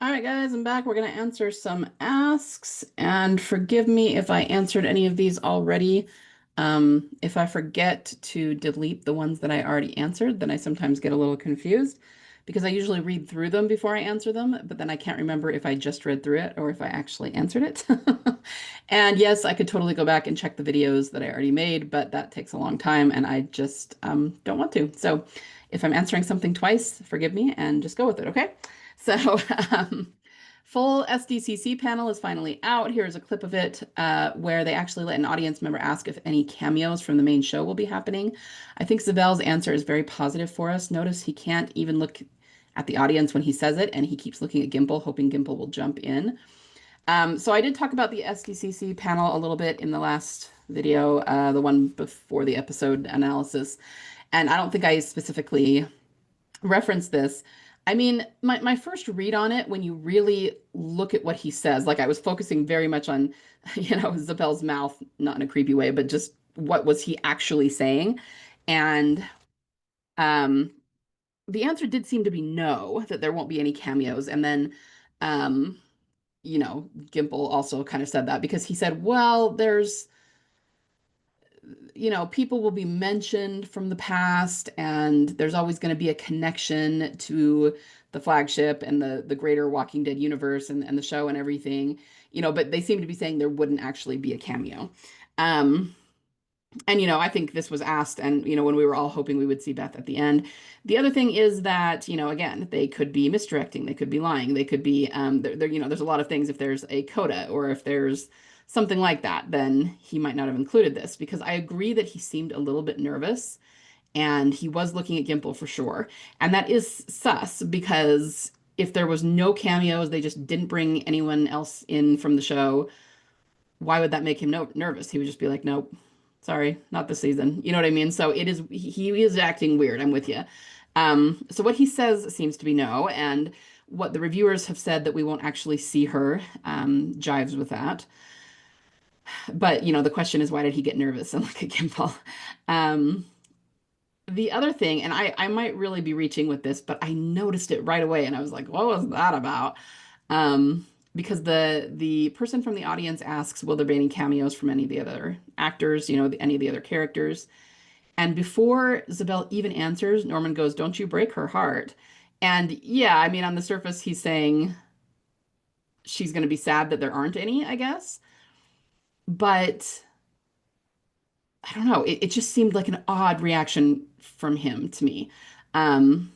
All right, guys, I'm back. We're going to answer some asks, and forgive me if I answered any of these already. If I forget to delete the ones that I already answered, then I sometimes get a little confused because I usually read through them before I answer them, but then I can't remember if I just read through it or if I actually answered it. And yes, I could totally go back and check the videos that I already made, but that takes a long time and I just don't want to. So if I'm answering something twice, forgive me and just go with it, okay? So, full SDCC panel is finally out. Here's a clip of it where they actually let an audience member ask if any cameos from the main show will be happening. I think Zabel's answer is very positive for us. Notice he can't even look at the audience when he says it, and he keeps looking at Gimple, hoping Gimple will jump in. So I did talk about the SDCC panel a little bit in the last video, the one before the episode analysis, and I don't think I specifically reference this. I mean, my first read on it, when you really look at what he says, like I was focusing very much on, Zabel's mouth, not in a creepy way, but just what was he actually saying? And um, the answer did seem to be no, that there won't be any cameos. And then, um, Gimple also kind of said that because he said, well, there's people will be mentioned from the past, and there's always going to be a connection to the flagship and the greater Walking Dead universe and the show and everything, but they seem to be saying there wouldn't actually be a cameo. Um, and I think this was asked, and when we were all hoping we would see Beth at the end. The other thing is that, again, they could be misdirecting, they could be lying, they could be there's a lot of things. If there's a coda or if there's something like that, then he might not have included this, because I agree that he seemed a little bit nervous and he was looking at Gimple for sure. And that is sus, because if there was no cameos, they just didn't bring anyone else in from the show, why would that make him nervous? He would just be like, nope, sorry, not this season. You know what I mean? So he is acting weird. I'm with you. So what he says seems to be no, and what the reviewers have said that we won't actually see her jives with that. But the question is, why did he get nervous and look at Gimple? Um, the other thing, and I might really be reaching with this, but I noticed it right away, and I was like, what was that about? Because the person from the audience asks, will there be any cameos from any of the other actors, any of the other characters? And before Zabel even answers, Norman goes, don't you break her heart. And yeah, I mean, on the surface, he's saying she's going to be sad that there aren't any, I guess. But I don't know. It just seemed like an odd reaction from him to me. Um,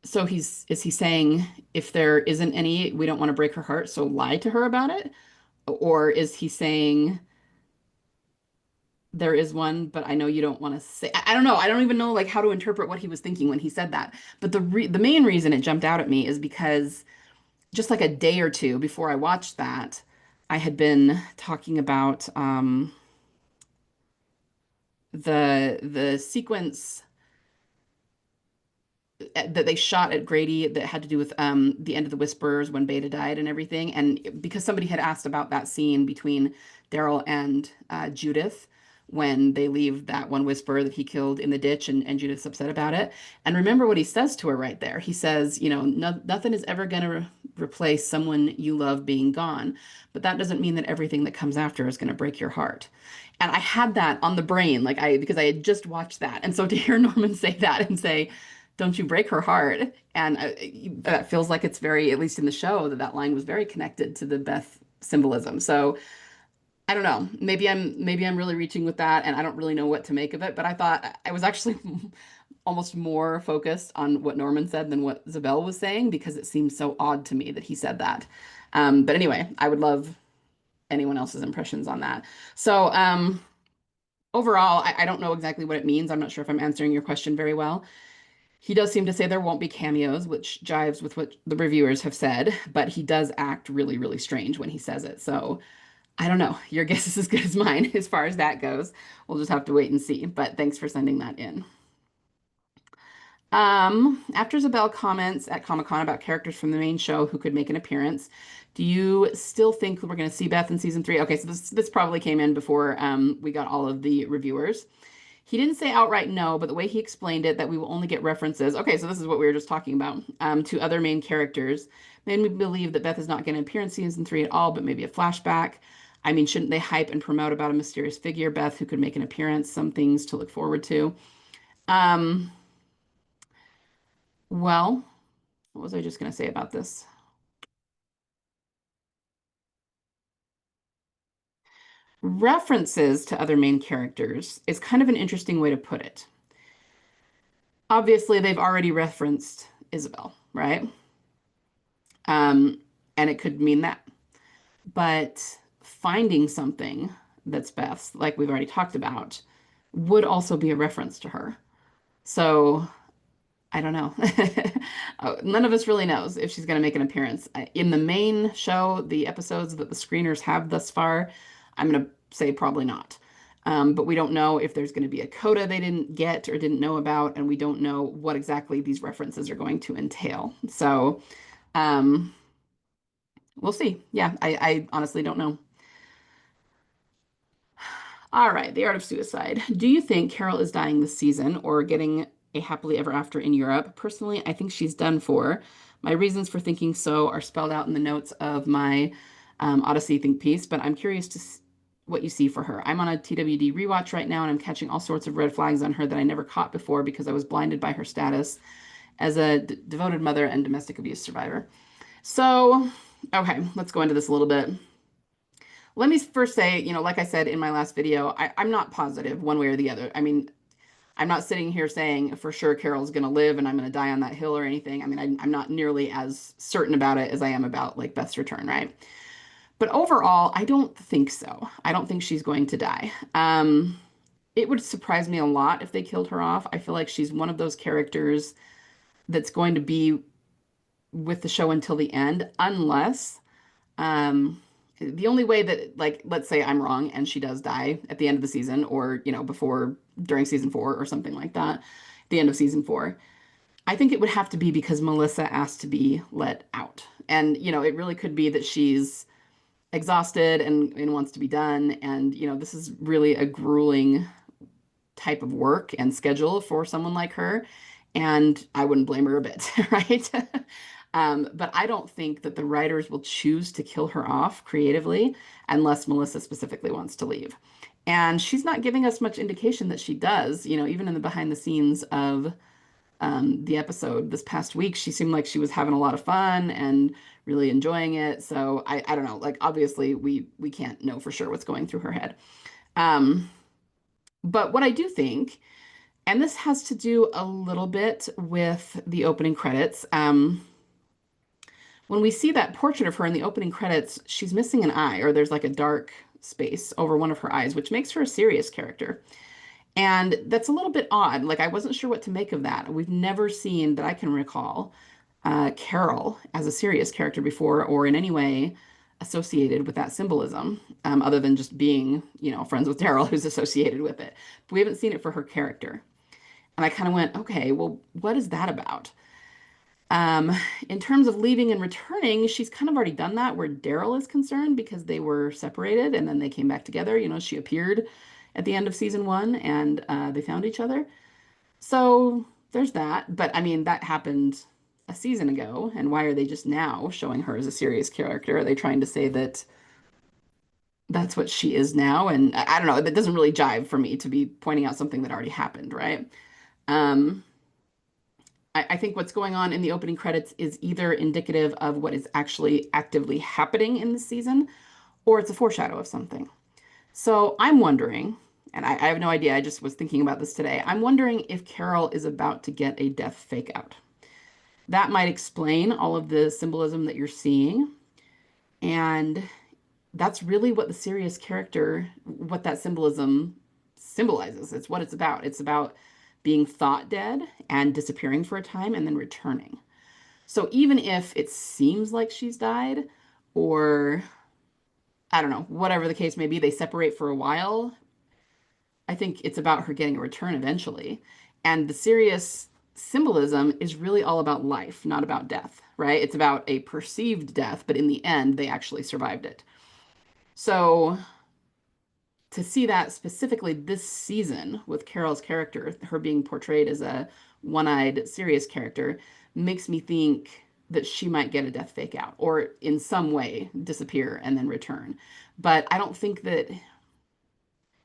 so is he saying if there isn't any, we don't want to break her heart, so lie to her about it? Or is he saying there is one, but I know you don't want to say? I don't know. I don't even know like how to interpret what he was thinking when he said that. But the main reason it jumped out at me is because just like a day or two before I watched that, I had been talking about the sequence that they shot at Grady that had to do with the end of the Whispers when Beta died and everything. And because somebody had asked about that scene between Daryl and Judith when they leave that one Whisperer that he killed in the ditch, and Judith's upset about it. And remember what he says to her right there. He says, no, nothing is ever going to replace someone you love being gone, but that doesn't mean that everything that comes after is going to break your heart. And I had that on the brain, because I had just watched that. And so to hear Norman say that and say, don't you break her heart. And that feels like it's very, at least in the show, that line was very connected to the Beth symbolism. So I don't know. Maybe I'm really reaching with that, and I don't really know what to make of it. But I thought I was actually almost more focused on what Norman said than what Zabel was saying, because it seems so odd to me that he said that. But anyway, I would love anyone else's impressions on that. So overall, I don't know exactly what it means. I'm not sure if I'm answering your question very well. He does seem to say there won't be cameos, which jives with what the reviewers have said, but he does act really, really strange when he says it. So I don't know. Your guess is as good as mine as far as that goes. We'll just have to wait and see. But thanks for sending that in. After Zabel comments at Comic-Con about characters from the main show who could make an appearance, do you still think we're going to see Beth in season 3? Okay, so this probably came in before we got all of the reviewers. He didn't say outright no, but the way he explained it, that we will only get references. Okay, so this is what we were just talking about, to other main characters. Made me believe that Beth is not going to appear in season three at all, but maybe a flashback. I mean, shouldn't they hype and promote about a mysterious figure, Beth, who could make an appearance? Some things to look forward to. Um, well, what was I just going to say about this? References to other main characters is kind of an interesting way to put it. Obviously, they've already referenced Isabel, right? Um, and it could mean that. But finding something that's Beth's, like we've already talked about, would also be a reference to her. So I don't know. None of us really knows if she's going to make an appearance. In the main show, the episodes that the screeners have thus far, I'm going to say probably not. But we don't know if there's going to be a coda they didn't get or didn't know about, and we don't know what exactly these references are going to entail. So um, we'll see. Yeah, I honestly don't know. All right, The Art of Suicide. Do you think Carol is dying this season or getting a happily ever after in Europe? Personally, I think she's done for. My reasons for thinking so are spelled out in the notes of my Odyssey think piece, but I'm curious to what you see for her. I'm on a TWD rewatch right now, and I'm catching all sorts of red flags on her that I never caught before because I was blinded by her status as a devoted mother and domestic abuse survivor. So, okay, let's go into this a little bit. Let me first say, like I said in my last video, I'm not positive one way or the other. I mean, I'm not sitting here saying for sure Carol's going to live and I'm going to die on that hill or anything. I mean, I'm not nearly as certain about it as I am about like Beth's return, right? But overall, I don't think so. I don't think she's going to die. It would surprise me a lot if they killed her off. I feel like she's one of those characters that's going to be with the show until the end, unless the only way that, like, let's say I'm wrong and she does die at the end of the season or, before, during season four or something like that, the end of season four, I think it would have to be because Melissa asked to be let out. And, it really could be that she's exhausted and wants to be done. And, this is really a grueling type of work and schedule for someone like her. And I wouldn't blame her a bit, right? But I don't think that the writers will choose to kill her off creatively unless Melissa specifically wants to leave. And she's not giving us much indication that she does. Even in the behind the scenes of the episode this past week, she seemed like she was having a lot of fun and really enjoying it. So I don't know. Like obviously we can't know for sure what's going through her head. Um, but what I do think, and this has to do a little bit with the opening credits. When we see that portrait of her in the opening credits, she's missing an eye, or there's like a dark space over one of her eyes, which makes her a serious character. And that's a little bit odd. Like, I wasn't sure what to make of that. We've never seen, that I can recall, Carol as a serious character before, or in any way associated with that symbolism, other than just being, friends with Daryl, who's associated with it. But we haven't seen it for her character. And I kind of went, okay, well, what is that about? Um, in terms of leaving and returning, she's kind of already done that where Daryl is concerned because they were separated and then they came back together. She appeared at the end of season one and they found each other. So there's that. But I mean, that happened a season ago. And why are they just now showing her as a serious character? Are they trying to say that that's what she is now? And I don't know. That doesn't really jive for me to be pointing out something that already happened, right? Um, I think what's going on in the opening credits is either indicative of what is actually actively happening in the season, or it's a foreshadow of something. So I'm wondering, and I have no idea, I just was thinking about this today. I'm wondering if Carol is about to get a death fake out. That might explain all of the symbolism that you're seeing. And that's really what the serious character, what that symbolism symbolizes. It's what it's about. It's about being thought dead and disappearing for a time and then returning. So even if it seems like she's died, or I don't know, whatever the case may be, they separate for a while, I think it's about her getting a return eventually. And the serious symbolism is really all about life, not about death, right? It's about a perceived death, but in the end, they actually survived it. So to see that specifically this season with Carol's character, her being portrayed as a one-eyed serious character, makes me think that she might get a death fake out or in some way disappear and then return. But I don't think that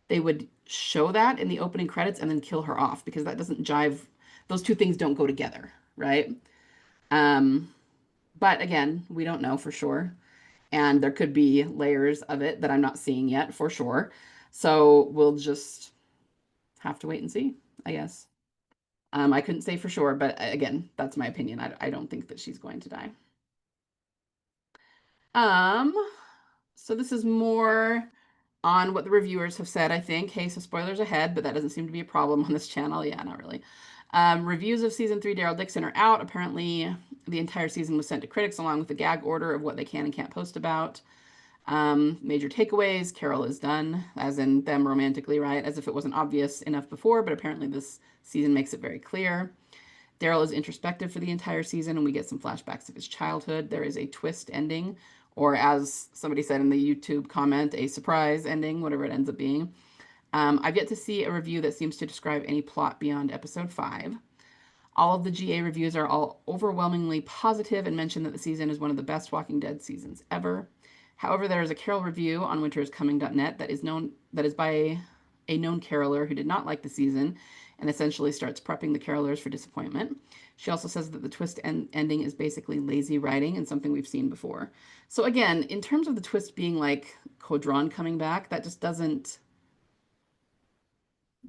they would show that in the opening credits and then kill her off because that doesn't jive. Those two things don't go together, right? Um, but again, we don't know for sure. And there could be layers of it that I'm not seeing yet for sure. So we'll just have to wait and see, I guess. I couldn't say for sure, but again, that's my opinion. I don't think that she's going to die. Um, so this is more on what the reviewers have said, I think. Hey, so spoilers ahead, but that doesn't seem to be a problem on this channel. Yeah, not really. Reviews of season 3 Daryl Dixon are out. Apparently, the entire season was sent to critics along with the gag order of what they can and can't post about. Major takeaways, Carol is done, as in them romantically, right? As if it wasn't obvious enough before, but apparently this season makes it very clear. Daryl is introspective for the entire season, and we get some flashbacks of his childhood. There is a twist ending, or as somebody said in the YouTube comment, a surprise ending, whatever it ends up being. I've yet to see a review that seems to describe any plot beyond episode 5. All of the GA reviews are all overwhelmingly positive and mention that the season is one of the best Walking Dead seasons ever. However, there is a Carol review on winteriscoming.net that is by a known caroler who did not like the season and essentially starts prepping the carolers for disappointment. She also says that the twist ending is basically lazy writing and something we've seen before. So again, in terms of the twist being like Caudron coming back, that just doesn't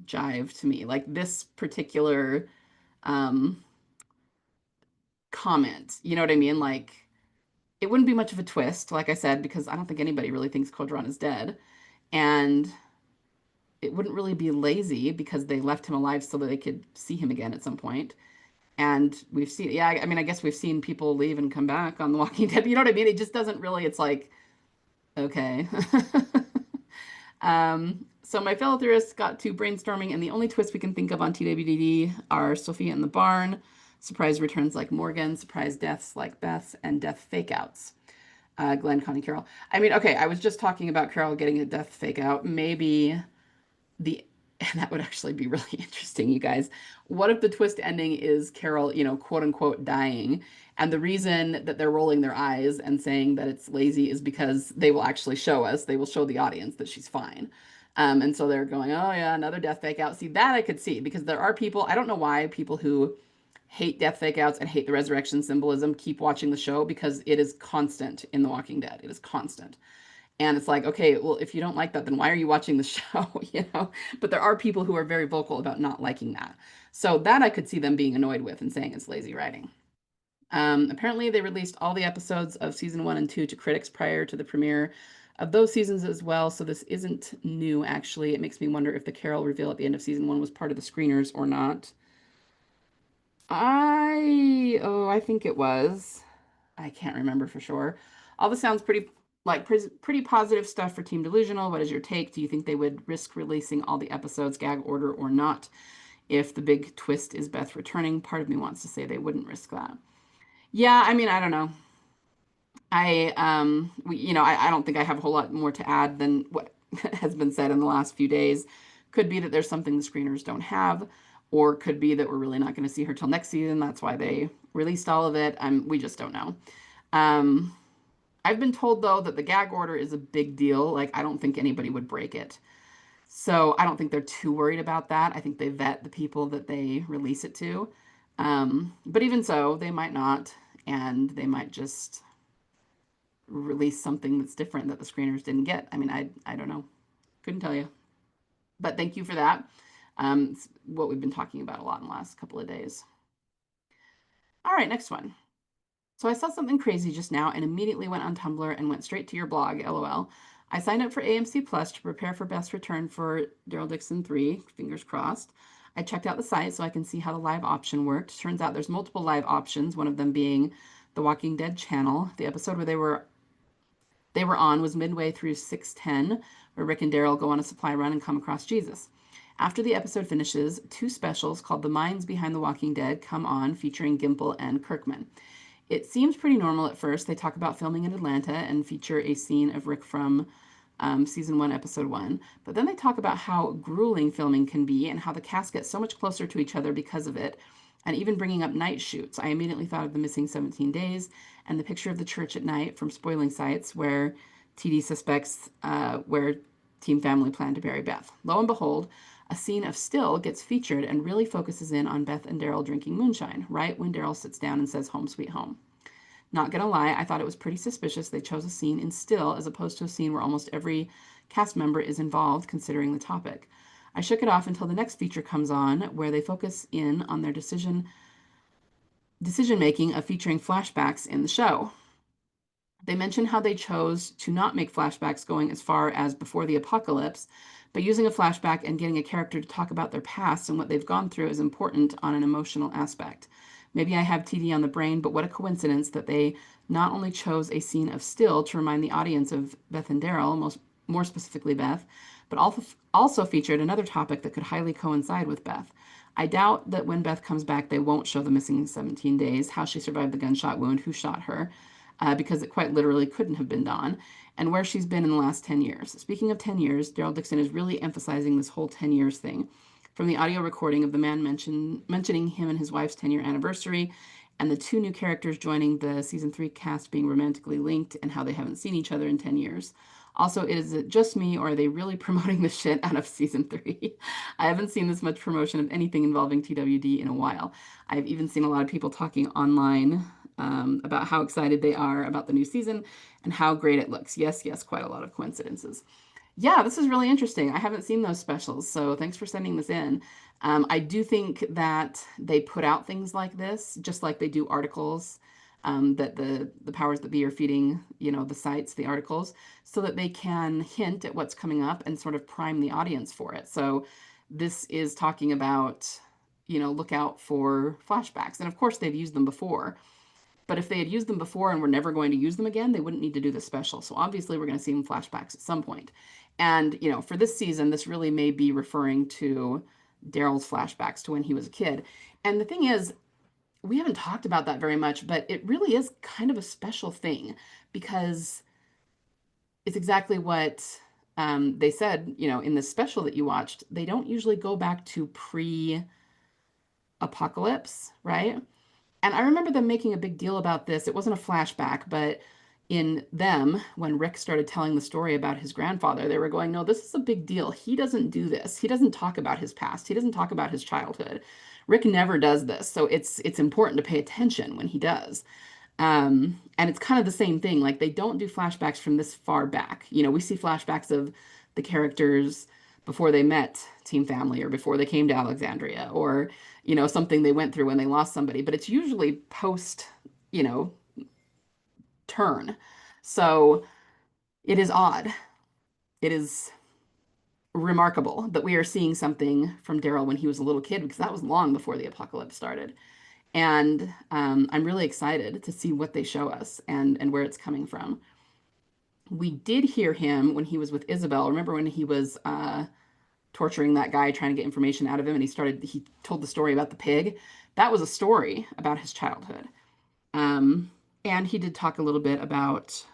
jive to me. Like this particular um, comment, you know what I mean? Like it wouldn't be much of a twist, like I said, because I don't think anybody really thinks Caudron is dead. And it wouldn't really be lazy because they left him alive so that they could see him again at some point. And we've seen, yeah, I mean, I guess we've seen people leave and come back on The Walking Dead. You know what I mean? It just doesn't really, it's like, okay. So my fellow theorists got to brainstorming, and the only twists we can think of on TWD are Sophia in the barn, surprise returns like Morgan, surprise deaths like Beth, and death fake outs. Glenn, Connie, Carol. I mean, okay, I was just talking about Carol getting a death fake out. Maybe the and that would actually be really interesting, you guys. What if the twist ending is Carol, quote unquote, dying? And the reason that they're rolling their eyes and saying that it's lazy is because they will actually show us, they will show the audience that she's fine. And so they're going, oh yeah, another death fake out. See, that I could see because there are people, I don't know why people who hate death fake outs and hate the resurrection symbolism keep watching the show because it is constant in The Walking Dead. It is constant. And it's like, okay, well, if you don't like that, then why are you watching the show? But there are people who are very vocal about not liking that. So that I could see them being annoyed with and saying it's lazy writing. Apparently, they released all the episodes of season 1 and 2 to critics prior to the premiere of those seasons as well. So this isn't new, actually. It makes me wonder if the Carol reveal at the end of season 1 was part of the screeners or not. I think it was. I can't remember for sure. All this sounds pretty positive stuff for Team Delusional. What is your take? Do you think they would risk releasing all the episodes gag order or not? If the big twist is Beth returning, part of me wants to say they wouldn't risk that. Yeah, I mean, I don't know. I don't think I have a whole lot more to add than what has been said in the last few days. Could be that there's something the screeners don't have, or could be that we're really not going to see her till next season. That's why they released all of it. We just don't know. Um, I've been told though that the gag order is a big deal. Like I don't think anybody would break it. So I don't think they're too worried about that. I think they vet the people that they release it to. But even so, they might not, and they might just release something that's different that the screeners didn't get. I mean, I don't know. Couldn't tell you. But thank you for that. It's what we've been talking about a lot in the last couple of days. All right, next one. So I saw something crazy just now and immediately went on Tumblr and went straight to your blog, LOL. I signed up for AMC Plus to prepare for Beth's return for Daryl Dixon 3, fingers crossed. I checked out the site so I can see how the live option worked. Turns out there's multiple live options, one of them being the Walking Dead channel. The episode where they were on was midway through 610, where Rick and Daryl go on a supply run and come across Jesus. After the episode finishes, 2 specials called The Minds Behind the Walking Dead come on, featuring Gimple and Kirkman. It seems pretty normal at first. They talk about filming in Atlanta and feature a scene of Rick from season 1, episode 1. But then they talk about how grueling filming can be and how the cast gets so much closer to each other because of it, and even bringing up night shoots. I immediately thought of The Missing 17 Days and the picture of the church at night from Spoiling Sites where TD suspects where Team Family planned to bury Beth. Lo and behold, a scene of still gets featured and really focuses in on Beth and Daryl drinking moonshine, right when Daryl sits down and says, "Home, sweet home." Not gonna lie, I thought it was pretty suspicious they chose a scene in still as opposed to a scene where almost every cast member is involved, considering the topic. I shook it off until the next feature comes on, where they focus in on their decision making of featuring flashbacks in the show. They mention how they chose to not make flashbacks going as far as before the apocalypse, but using a flashback and getting a character to talk about their past and what they've gone through is important on an emotional aspect. Maybe I have TD on the brain, but what a coincidence that they not only chose a scene of still to remind the audience of Beth and Daryl, more specifically Beth, but also featured another topic that could highly coincide with Beth. I doubt that when Beth comes back, they won't show the missing 17 days, how she survived the gunshot wound, who shot her, because it quite literally couldn't have been Dawn, and where she's been in the last 10 years. Speaking of 10 years, Daryl Dixon is really emphasizing this whole 10 years thing. From the audio recording of the man mentioning him and his wife's 10-year anniversary, and the 2 new characters joining the season 3 cast being romantically linked, and how they haven't seen each other in 10 years. Also, is it just me, or are they really promoting the shit out of season 3? I haven't seen this much promotion of anything involving TWD in a while. I've even seen a lot of people talking online about how excited they are about the new season and how great it looks. Yes, yes, quite a lot of coincidences. Yeah, this is really interesting. I haven't seen those specials, so thanks for sending this in. I do think that they put out things like this, just like they do articles, that the powers that be are feeding, the sites, the articles, so that they can hint at what's coming up and sort of prime the audience for it. So this is talking about, look out for flashbacks. And of course, they've used them before. But if they had used them before and were never going to use them again, they wouldn't need to do the special. So obviously, we're going to see them flashbacks at some point. And, for this season, this really may be referring to Daryl's flashbacks to when he was a kid. And the thing is, we haven't talked about that very much, but it really is kind of a special thing because it's exactly what they said, in the special that you watched. They don't usually go back to pre-apocalypse, right? And I remember them making a big deal about this. It wasn't a flashback, but in them, when Rick started telling the story about his grandfather, they were going, no, this is a big deal. He doesn't do this. He doesn't talk about his past. He doesn't talk about his childhood. Rick never does this. So it's important to pay attention when he does. And it's kind of the same thing. Like they don't do flashbacks from this far back. We see flashbacks of the characters before they met Team Family or before they came to Alexandria or, something they went through when they lost somebody. But it's usually post, turn. So it is odd. It is remarkable that we are seeing something from Daryl when he was a little kid because that was long before the apocalypse started. And I'm really excited to see what they show us and where it's coming from. We did hear him when he was with Isabel. Remember when he was torturing that guy, trying to get information out of him, and he told the story about the pig? That was a story about his childhood. And he did talk a little bit about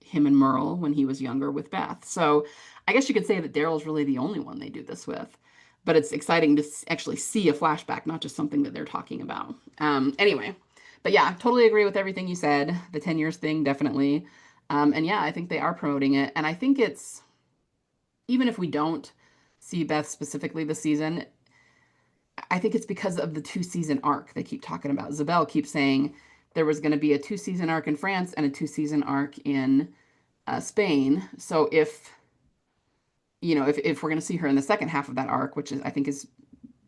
him and Merle when he was younger with Beth. So I guess you could say that Daryl's really the only one they do this with. But it's exciting to actually see a flashback, not just something that they're talking about. Anyway, but yeah, totally agree with everything you said. The 10 years thing, definitely. And yeah, I think they are promoting it. And I think it's, even if we don't see Beth specifically this season, I think it's because of the 2-season arc they keep talking about. Zabel keeps saying there was going to be a 2-season arc in France and a 2-season arc in Spain. So if we're going to see her in the second half of that arc, which I think is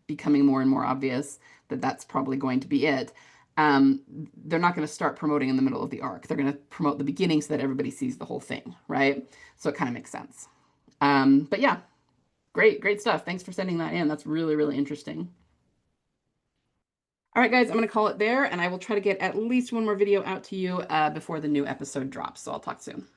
becoming more and more obvious that that's probably going to be it, they're not going to start promoting in the middle of the arc. They're going to promote the beginning so that everybody sees the whole thing, right? So it kind of makes sense. But yeah, great stuff. Thanks for sending that in. That's really, really interesting. All right, guys, I'm going to call it there, and I will try to get at least one more video out to you before the new episode drops. So I'll talk soon.